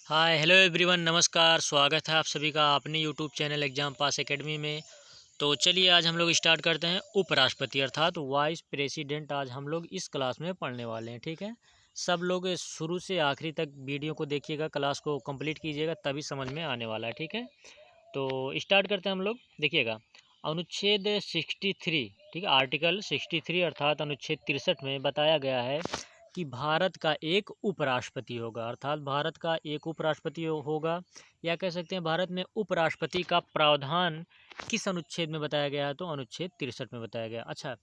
Hi hello everyone, नमस्कार। स्वागत है आप सभी का अपने यूट्यूब चैनल एग्जाम पास एकेडमी में। तो चलिए आज हम लोग स्टार्ट करते हैं। उपराष्ट्रपति अर्थात वाइस प्रेसिडेंट आज हम लोग इस क्लास में पढ़ने वाले हैं। ठीक है, सब लोग शुरू से आखिरी तक वीडियो को देखिएगा, क्लास को कंप्लीट कीजिएगा, तभी समझ में आने वाला है। ठीक है, तो स्टार्ट करते हैं हम लोग। देखिएगा, अनुच्छेद 63, ठीक है, आर्टिकल 63 अर्थात अनुच्छेद 63 में बताया गया है कि भारत का एक उपराष्ट्रपति होगा। अर्थात भारत का एक उपराष्ट्रपति होगा, या कह सकते हैं भारत में उपराष्ट्रपति का प्रावधान किस अनुच्छेद में बताया गया है, तो अनुच्छेद 63 में बताया गया। अच्छा,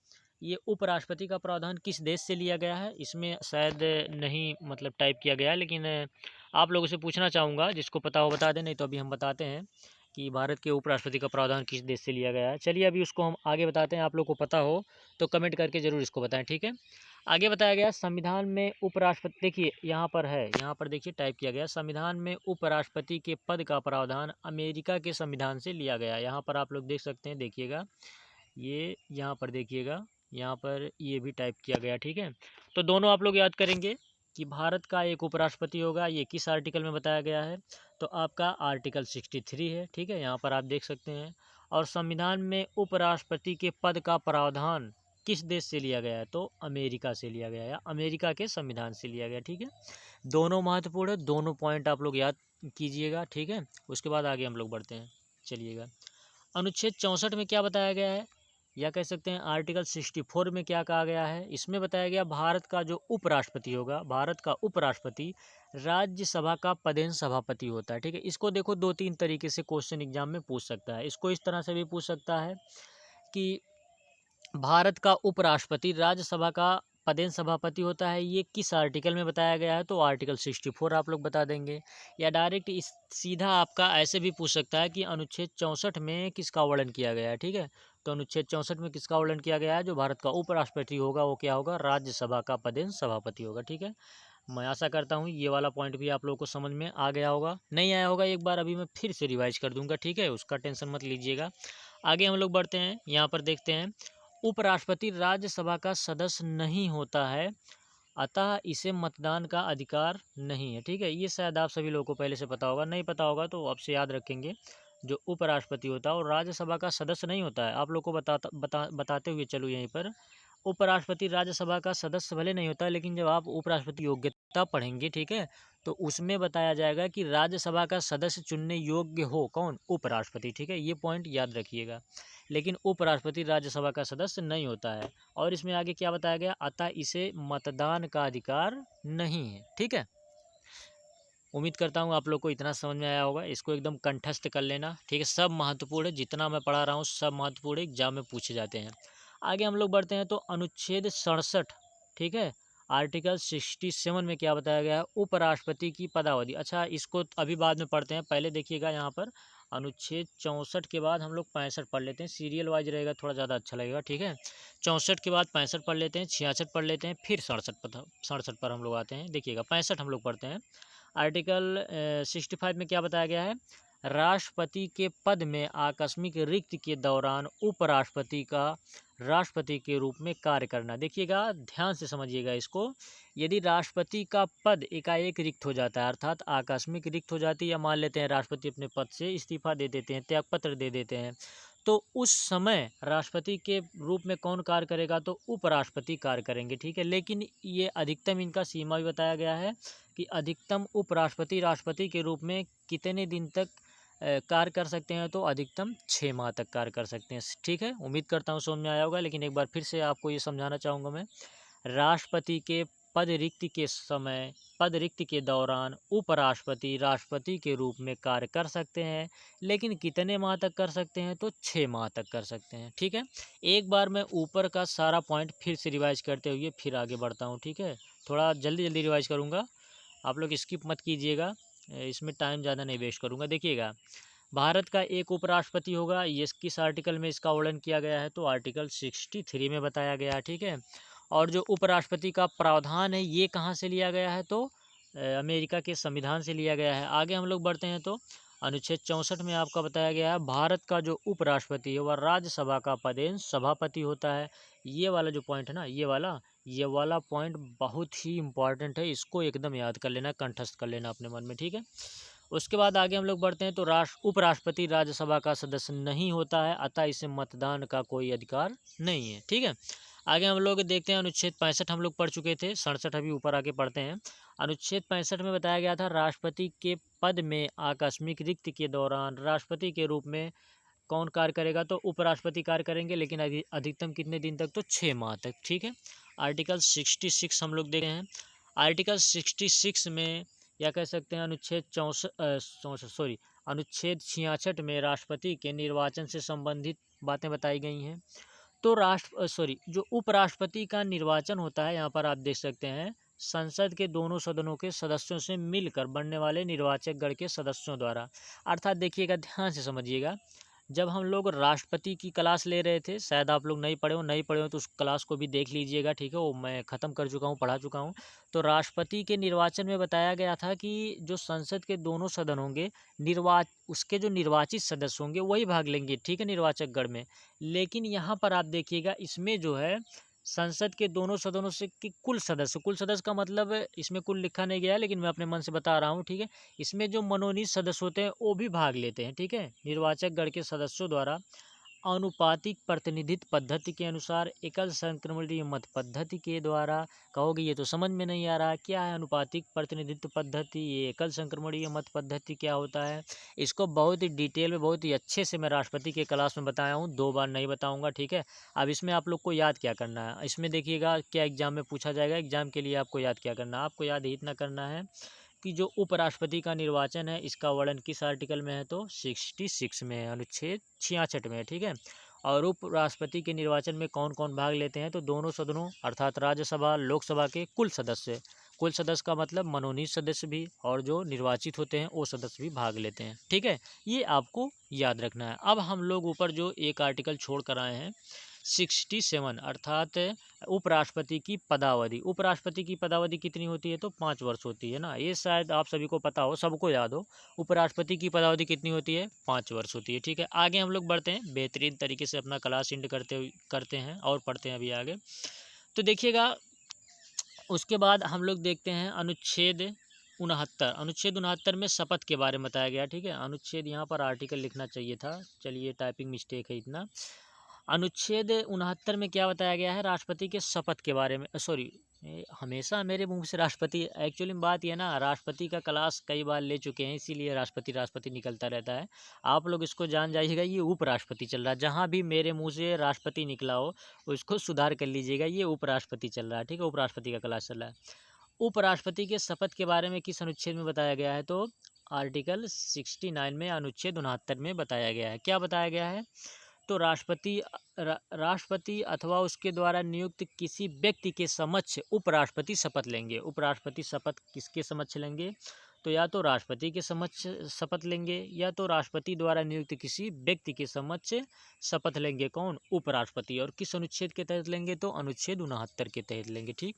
ये उपराष्ट्रपति का प्रावधान किस देश से लिया गया है, इसमें शायद नहीं मतलब टाइप किया गया है, लेकिन आप लोगों से पूछना चाहूँगा, जिसको पता हो बता दें, नहीं तो अभी हम बताते हैं कि भारत के उपराष्ट्रपति का प्रावधान किस देश से लिया गया है। चलिए अभी उसको हम आगे बताते हैं, आप लोग को पता हो तो कमेंट करके ज़रूर इसको बताएं। ठीक है, आगे बताया गया संविधान में उपराष्ट्रपति, देखिए यहाँ पर है, यहाँ पर देखिए टाइप किया गया, संविधान में उपराष्ट्रपति के पद का प्रावधान अमेरिका के संविधान से लिया गया। यहाँ पर आप लोग देख सकते हैं, देखिएगा ये यहाँ पर देखिएगा, यहाँ पर ये भी टाइप किया गया। ठीक है, तो दोनों आप लोग याद करेंगे कि भारत का एक उपराष्ट्रपति होगा, ये किस आर्टिकल में बताया गया है, तो आपका आर्टिकल 63 है। ठीक है, यहाँ पर आप देख सकते हैं। और संविधान में उपराष्ट्रपति के पद का प्रावधान किस देश से लिया गया है, तो अमेरिका से लिया गया है, या अमेरिका के संविधान से लिया गया। ठीक है, दोनों महत्वपूर्ण है, दोनों पॉइंट आप लोग याद कीजिएगा। ठीक है, उसके बाद आगे हम लोग बढ़ते हैं। चलिएगा, अनुच्छेद 64 में क्या बताया गया है, या कह सकते हैं आर्टिकल 64 में क्या कहा गया है, इसमें बताया गया भारत का जो उपराष्ट्रपति होगा, भारत का उपराष्ट्रपति राज्यसभा का पदेन सभापति होता है। ठीक है, इसको देखो दो तीन तरीके से क्वेश्चन एग्जाम में पूछ सकता है। इसको इस तरह से भी पूछ सकता है कि भारत का उपराष्ट्रपति राज्यसभा का पदेन सभापति होता है, ये किस आर्टिकल में बताया गया है, तो आर्टिकल 64 आप लोग बता देंगे। या डायरेक्ट इस सीधा आपका ऐसे भी पूछ सकता है कि अनुच्छेद 64 में किसका वर्णन किया गया है। ठीक है, तो अनुच्छेद 64 में किसका वर्णन किया गया है, जो भारत का उपराष्ट्रपति होगा वो क्या होगा, राज्यसभा का पदेन सभापति होगा। ठीक है, मैं आशा करता हूँ ये वाला पॉइंट भी आप लोगों को समझ में आ गया होगा। नहीं आया होगा एक बार अभी मैं फिर से रिवाइज कर दूंगा। ठीक है, उसका टेंशन मत लीजिएगा। आगे हम लोग बढ़ते हैं, यहाँ पर देखते हैं, उपराष्ट्रपति राज्यसभा का सदस्य नहीं होता है, अतः इसे मतदान का अधिकार नहीं है। ठीक है, ये शायद आप सभी लोगों को पहले से पता होगा, नहीं पता होगा तो आपसे याद रखेंगे। जो उपराष्ट्रपति होता है और राज्यसभा का सदस्य नहीं होता है, आप लोग को बताते हुए चलो यहीं पर, उपराष्ट्रपति राज्यसभा का सदस्य भले नहीं होता, लेकिन जब आप उपराष्ट्रपति योग्यता पढ़ेंगे, ठीक है, तो उसमें बताया जाएगा कि राज्यसभा का सदस्य चुनने योग्य हो कौन, उपराष्ट्रपति। ठीक है, ये पॉइंट याद रखिएगा। लेकिन उपराष्ट्रपति राज्यसभा का सदस्य नहीं होता है। और इसमें आगे क्या बताया गया, अतः इसे मतदान का अधिकार नहीं है। ठीक है, उम्मीद करता हूँ आप लोग को इतना समझ में आया होगा। इसको एकदम कंठस्थ कर लेना। ठीक है, सब महत्वपूर्ण है, जितना मैं पढ़ा रहा हूँ सब महत्वपूर्ण एग्जाम में पूछे जाते हैं। आगे हम लोग बढ़ते हैं, तो अनुच्छेद 67, ठीक है, आर्टिकल 67 में क्या बताया गया है, उपराष्ट्रपति की पदावधि। अच्छा, इसको अभी बाद में पढ़ते हैं, पहले देखिएगा यहाँ पर अनुच्छेद 64 के बाद हम लोग 65 पढ़ लेते हैं, सीरियल वाइज रहेगा, थोड़ा ज़्यादा अच्छा लगेगा। ठीक है, 64 के बाद 65 पढ़ लेते हैं, 66 पढ़ लेते हैं, फिर 67 पर हम लोग आते हैं। देखिएगा 65 हम लोग पढ़ते हैं। आर्टिकल 65 में क्या बताया गया है, राष्ट्रपति के पद में आकस्मिक रिक्त के दौरान उपराष्ट्रपति का राष्ट्रपति के रूप में कार्य करना। देखिएगा ध्यान से समझिएगा इसको, यदि राष्ट्रपति का पद एकाएक रिक्त हो जाता है, अर्थात आकस्मिक रिक्त हो जाती है, या मान लेते हैं राष्ट्रपति अपने पद से इस्तीफा दे देते हैं, त्यागपत्र दे देते हैं, तो उस समय राष्ट्रपति के रूप में कौन कार्य करेगा, तो उपराष्ट्रपति कार्य करेंगे। ठीक है, लेकिन ये अधिकतम इनका सीमा भी बताया गया है कि अधिकतम उपराष्ट्रपति राष्ट्रपति के रूप में कितने दिन तक कार्य कर सकते हैं, तो अधिकतम 6 माह तक कार्य कर सकते हैं। ठीक है, उम्मीद करता हूँ समझ में आया होगा, लेकिन एक बार फिर से आपको ये समझाना चाहूँगा मैं, राष्ट्रपति के पद रिक्त के दौरान उपराष्ट्रपति राष्ट्रपति के रूप में कार्य कर सकते हैं, लेकिन कितने माह तक कर सकते हैं, तो 6 माह तक कर सकते हैं। ठीक है, एक बार मैं ऊपर का सारा पॉइंट फिर से रिवाइज करते हुए फिर आगे बढ़ता हूँ। ठीक है, थोड़ा जल्दी जल्दी रिवाइज करूँगा, आप लोग स्किप मत कीजिएगा, इसमें टाइम ज़्यादा नहीं वेस्ट करूँगा। देखिएगा, भारत का एक उपराष्ट्रपति होगा, ये किस आर्टिकल में इसका वर्णन किया गया है, तो आर्टिकल 63 में बताया गया है। ठीक है, और जो उपराष्ट्रपति का प्रावधान है ये कहाँ से लिया गया है, तो अमेरिका के संविधान से लिया गया है। आगे हम लोग बढ़ते हैं, तो अनुच्छेद 64 में आपका बताया गया है भारत का जो उपराष्ट्रपति है वह राज्यसभा का पदेन सभापति होता है। ये वाला जो पॉइंट है ना, ये वाला, ये वाला पॉइंट बहुत ही इम्पॉर्टेंट है, इसको एकदम याद कर लेना, कंठस्थ कर लेना अपने मन में, ठीक है। उसके बाद आगे हम लोग बढ़ते हैं। तो उपराष्ट्रपति राज्यसभा का सदस्य नहीं होता है, अतः इसे मतदान का कोई अधिकार नहीं है, ठीक है। आगे हम लोग देखते हैं अनुच्छेद 65 हम लोग पढ़ चुके थे, 67 अभी ऊपर आके पढ़ते हैं। अनुच्छेद 65 में बताया गया था राष्ट्रपति के पद में आकस्मिक रिक्त के दौरान राष्ट्रपति के रूप में कौन कार्य करेगा, तो उपराष्ट्रपति कार्य करेंगे, लेकिन अधिकतम कितने दिन तक, तो 6 माह तक, ठीक है। आर्टिकल 66 हम लोग देख रहे हैं। आर्टिकल 66 में या कह सकते हैं अनुच्छेद 66 में राष्ट्रपति के निर्वाचन से संबंधित बातें बताई गई हैं। तो जो उपराष्ट्रपति का निर्वाचन होता है, यहाँ पर आप देख सकते हैं संसद के दोनों सदनों के सदस्यों से मिलकर बनने वाले निर्वाचक गण के सदस्यों द्वारा। अर्थात देखिएगा, ध्यान से समझिएगा, जब हम लोग राष्ट्रपति की क्लास ले रहे थे, शायद आप लोग नहीं पढ़े हो तो उस क्लास को भी देख लीजिएगा, ठीक है। वो मैं ख़त्म कर चुका हूँ, पढ़ा चुका हूँ। तो राष्ट्रपति के निर्वाचन में बताया गया था कि जो संसद के दोनों सदन होंगे, उसके जो निर्वाचित सदस्य होंगे वही भाग लेंगे, ठीक है, निर्वाचक गण में। लेकिन यहाँ पर आप देखिएगा, इसमें जो है संसद के दोनों सदनों से कि कुल सदस्य का मतलब इसमें कुल लिखा नहीं गया है, लेकिन मैं अपने मन से बता रहा हूँ, ठीक है। इसमें जो मनोनीत सदस्य होते हैं वो भी भाग लेते हैं, ठीक है। निर्वाचक गण के सदस्यों द्वारा आनुपातिक प्रतिनिधित्व पद्धति के अनुसार एकल संक्रमणीय मत पद्धति के द्वारा। कहोगे ये तो समझ में नहीं आ रहा, क्या है अनुपातिक प्रतिनिधित्व पद्धति, ये एकल संक्रमणीय मत पद्धति क्या होता है। इसको बहुत ही डिटेल में, बहुत ही अच्छे से मैं राष्ट्रपति के क्लास में बताया हूँ, 2 बार नहीं बताऊँगा, ठीक है। अब इसमें आप लोग को याद क्या करना है, इसमें देखिएगा क्या एग्जाम में पूछा जाएगा। एग्जाम के लिए आपको याद क्या करना है, आपको याद ही इतना करना है कि जो उपराष्ट्रपति का निर्वाचन है, इसका वर्णन किस आर्टिकल में है, तो 66 में है, अनुच्छेद 66 में है, ठीक है। और उपराष्ट्रपति के निर्वाचन में कौन कौन भाग लेते हैं, तो दोनों सदनों अर्थात राज्यसभा लोकसभा के कुल सदस्य का मतलब मनोनीत सदस्य भी और जो निर्वाचित होते हैं वो सदस्य भी भाग लेते हैं, ठीक है। ये आपको याद रखना है। अब हम लोग ऊपर जो एक आर्टिकल छोड़ कर आए हैं 67, अर्थात उपराष्ट्रपति की पदावधि कितनी होती है, तो 5 वर्ष होती है ना। ये शायद आप सभी को पता हो, सबको याद हो, उपराष्ट्रपति की पदावधि कितनी होती है, 5 वर्ष होती है, ठीक है। आगे हम लोग बढ़ते हैं, बेहतरीन तरीके से अपना क्लास एंड करते हैं और पढ़ते हैं अभी आगे। तो देखिएगा, उसके बाद हम लोग देखते हैं अनुच्छेद 69 में शपथ के बारे में बताया गया, ठीक है। अनुच्छेद, यहाँ पर आर्टिकल लिखना चाहिए था, चलिए टाइपिंग मिस्टेक है इतना। अनुच्छेद 69 में क्या बताया गया है, राष्ट्रपति के शपथ के बारे में, सॉरी, हमेशा मेरे मुंह से राष्ट्रपति, एक्चुअली बात यह ना, राष्ट्रपति का क्लास कई बार ले चुके हैं, इसीलिए राष्ट्रपति निकलता रहता है। आप लोग इसको जान जाइएगा, ये उपराष्ट्रपति चल रहा है, जहाँ भी मेरे मुंह से राष्ट्रपति निकला हो उसको सुधार कर लीजिएगा, ये उपराष्ट्रपति चल रहा है, ठीक है, उपराष्ट्रपति का क्लास चल रहा है। उपराष्ट्रपति के शपथ के बारे में किस अनुच्छेद में बताया गया है, तो आर्टिकल 69 में, अनुच्छेद 69 में बताया गया है। क्या बताया गया है, तो राष्ट्रपति अथवा उसके द्वारा नियुक्त किसी व्यक्ति के समक्ष उपराष्ट्रपति शपथ लेंगे। उपराष्ट्रपति शपथ किसके समक्ष लेंगे, तो या तो राष्ट्रपति के समक्ष शपथ लेंगे, या तो राष्ट्रपति द्वारा नियुक्त किसी व्यक्ति के समक्ष शपथ लेंगे, कौन, उपराष्ट्रपति। और किस अनुच्छेद के तहत लेंगे, तो अनुच्छेद 69 के तहत लेंगे, ठीक।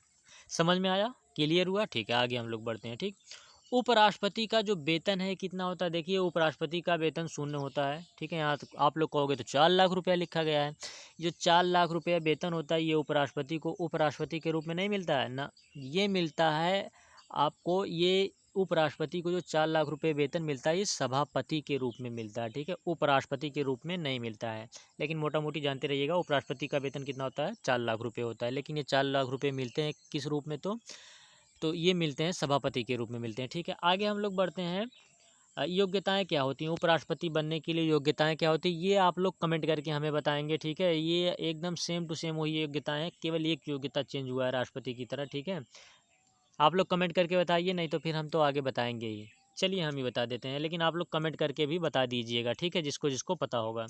समझ में आया, क्लियर हुआ, ठीक है। आगे हम लोग बढ़ते हैं, ठीक। उपराष्ट्रपति का जो वेतन है कितना होता है, देखिए उपराष्ट्रपति का वेतन 0 होता है, ठीक है। यहाँ तो आप लोग कहोगे तो 4 लाख रुपया लिखा गया है। जो 4 लाख रुपया वेतन होता है, ये उपराष्ट्रपति को उपराष्ट्रपति के रूप में नहीं मिलता है ना, ये मिलता है आपको, ये उपराष्ट्रपति को जो 4 लाख रुपये वेतन मिलता है, ये सभापति के रूप में मिलता है, ठीक है, उपराष्ट्रपति के रूप में नहीं मिलता है। लेकिन मोटा मोटी जानते रहिएगा, उपराष्ट्रपति का वेतन कितना होता है, 4 लाख रुपये होता है। लेकिन ये 4 लाख रुपये मिलते हैं किस रूप में, तो ये मिलते हैं सभापति के रूप में मिलते हैं, ठीक है। आगे हम लोग बढ़ते हैं, योग्यताएं क्या होती हैं, उपराष्ट्रपति बनने के लिए योग्यताएं क्या होती है, ये आप लोग कमेंट करके हमें बताएंगे, ठीक है। ये एकदम सेम टू सेम वही योग्यताएं, केवल एक योग्यता चेंज हुआ है राष्ट्रपति की तरह, ठीक है। आप लोग कमेंट करके बताइए, नहीं तो फिर हम तो आगे बताएंगे ही। चलिए हम ही बता देते हैं, लेकिन आप लोग कमेंट करके भी बता दीजिएगा, ठीक है, जिसको जिसको पता होगा।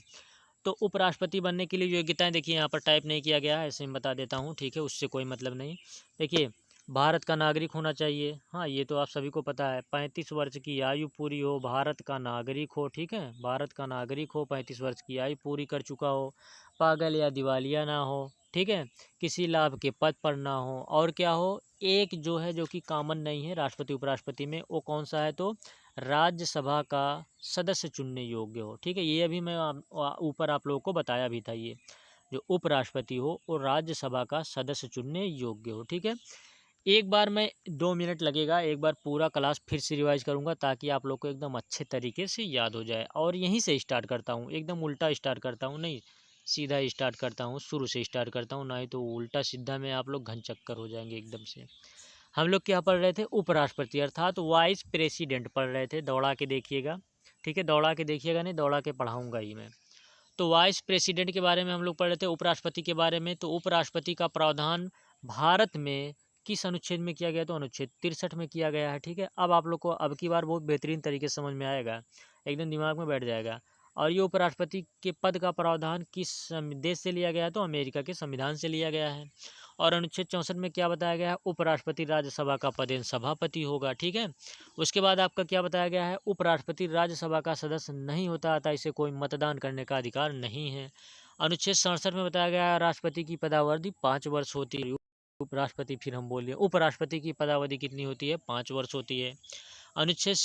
तो उपराष्ट्रपति बनने के लिए योग्यताएं देखिए, यहाँ पर टाइप नहीं किया गया है, ऐसे ही बता देता हूँ, ठीक है, उससे कोई मतलब नहीं। देखिए, भारत का नागरिक होना चाहिए, हाँ ये तो आप सभी को पता है। 35 वर्ष की आयु पूरी हो, भारत का नागरिक हो, ठीक है, भारत का नागरिक हो, 35 वर्ष की आयु पूरी कर चुका हो, पागल या दिवालिया ना हो, ठीक है, किसी लाभ के पद पर ना हो, और क्या हो, एक जो है जो कि कॉमन नहीं है राष्ट्रपति उपराष्ट्रपति में, वो कौन सा है, तो राज्यसभा का सदस्य चुनने योग्य हो, ठीक है। ये अभी मैं ऊपर आप लोगों को बताया भी था ये। जो उपराष्ट्रपति हो और राज्यसभा का सदस्य चुनने योग्य हो। ठीक है, एक बार मैं 2 मिनट लगेगा, एक बार पूरा क्लास फिर से रिवाइज करूँगा ताकि आप लोग को एकदम अच्छे तरीके से याद हो जाए। और यहीं से स्टार्ट करता हूँ, एकदम उल्टा स्टार्ट करता हूँ, नहीं सीधा स्टार्ट करता हूँ, शुरू से स्टार्ट करता हूँ, नहीं तो उल्टा सीधा में आप लोग घनचक्कर हो जाएंगे एकदम से। हम लोग क्या पढ़ रहे थे, उपराष्ट्रपति अर्थात वाइस प्रेसिडेंट पढ़ रहे थे। दौड़ा के देखिएगा, ठीक है, दौड़ा के देखिएगा, नहीं दौड़ा के पढ़ाऊँगा ही मैं। तो वाइस प्रेसिडेंट के बारे में हम लोग पढ़ रहे थे, उपराष्ट्रपति के बारे में। तो उपराष्ट्रपति का प्रावधान भारत में किस अनुच्छेद में किया गया, तो अनुच्छेद 63 में किया गया है। ठीक है, अब आप लोग को अब की बार बहुत बेहतरीन तरीके से समझ में आएगा, एकदम दिमाग में बैठ जाएगा। और ये उपराष्ट्रपति के पद का प्रावधान किस देश से लिया गया है, तो अमेरिका के संविधान से लिया गया है। और अनुच्छेद 64 में क्या बताया गया है, उपराष्ट्रपति राज्यसभा का पदेन सभापति होगा। ठीक है, उसके बाद आपका क्या बताया गया है, उपराष्ट्रपति राज्यसभा का सदस्य नहीं होता, अतः इसे कोई मतदान करने का अधिकार नहीं है। अनुच्छेद 67 में बताया गया है, राष्ट्रपति की पदावधि 5 वर्ष होती है। उपराष्ट्रपति, फिर हम बोलिए उपराष्ट्रपति की पदावधि कितनी होती है, 5 वर्ष होती है। अनुच्छेद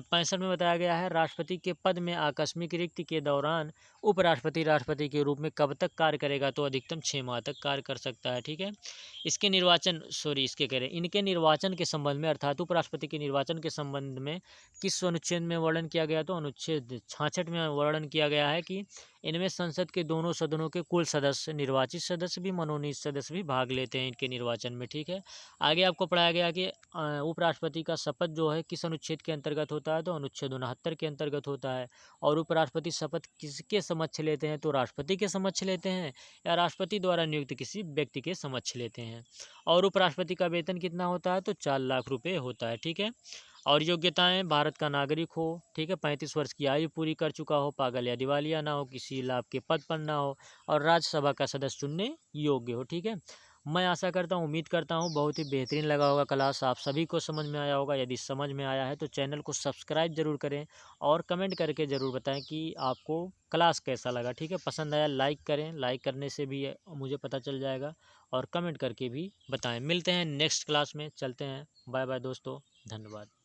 65 में बताया गया है, राष्ट्रपति के पद में आकस्मिक रिक्ति के दौरान उपराष्ट्रपति राष्ट्रपति के रूप में कब तक कार्य करेगा, तो अधिकतम 6 माह तक कार्य कर सकता है। ठीक है, इसके निर्वाचन इसके कह रहे इनके निर्वाचन के संबंध में अर्थात उपराष्ट्रपति के निर्वाचन के संबंध में किस अनुच्छेद में वर्णन किया गया, तो अनुच्छेद 66 में वर्णन किया गया है कि इनमें संसद के दोनों सदनों के कुल सदस्य, निर्वाचित सदस्य भी मनोनीत सदस्य भी भाग लेते हैं इनके निर्वाचन में। ठीक है, आगे आपको पढ़ाया गया कि उपराष्ट्रपति का शपथ जो है किस अनुच्छेद के अंतर्गत होता है, तो अनुच्छेद 69 के अंतर्गत होता है। और उपराष्ट्रपति शपथ किसके समक्ष लेते हैं, तो राष्ट्रपति के समक्ष लेते हैं या राष्ट्रपति द्वारा नियुक्त किसी व्यक्ति के समक्ष लेते हैं। और उपराष्ट्रपति का वेतन कितना होता है, तो 4 लाख रुपए होता है। ठीक है, और योग्यताएं, भारत का नागरिक हो, ठीक है, 35 वर्ष की आयु पूरी कर चुका हो, पागल या दिवालिया ना हो, किसी लाभ के पद पर ना हो, और राज्यसभा का सदस्य चुनने योग्य हो। ठीक है, मैं आशा करता हूँ, उम्मीद करता हूँ बहुत ही बेहतरीन लगा होगा क्लास, आप सभी को समझ में आया होगा। यदि समझ में आया है तो चैनल को सब्सक्राइब जरूर करें और कमेंट करके ज़रूर बताएं कि आपको क्लास कैसा लगा। ठीक है, पसंद आया लाइक करें, लाइक करने से भी मुझे पता चल जाएगा, और कमेंट करके भी बताएं। मिलते हैं नेक्स्ट क्लास में, चलते हैं, बाय बाय दोस्तों, धन्यवाद।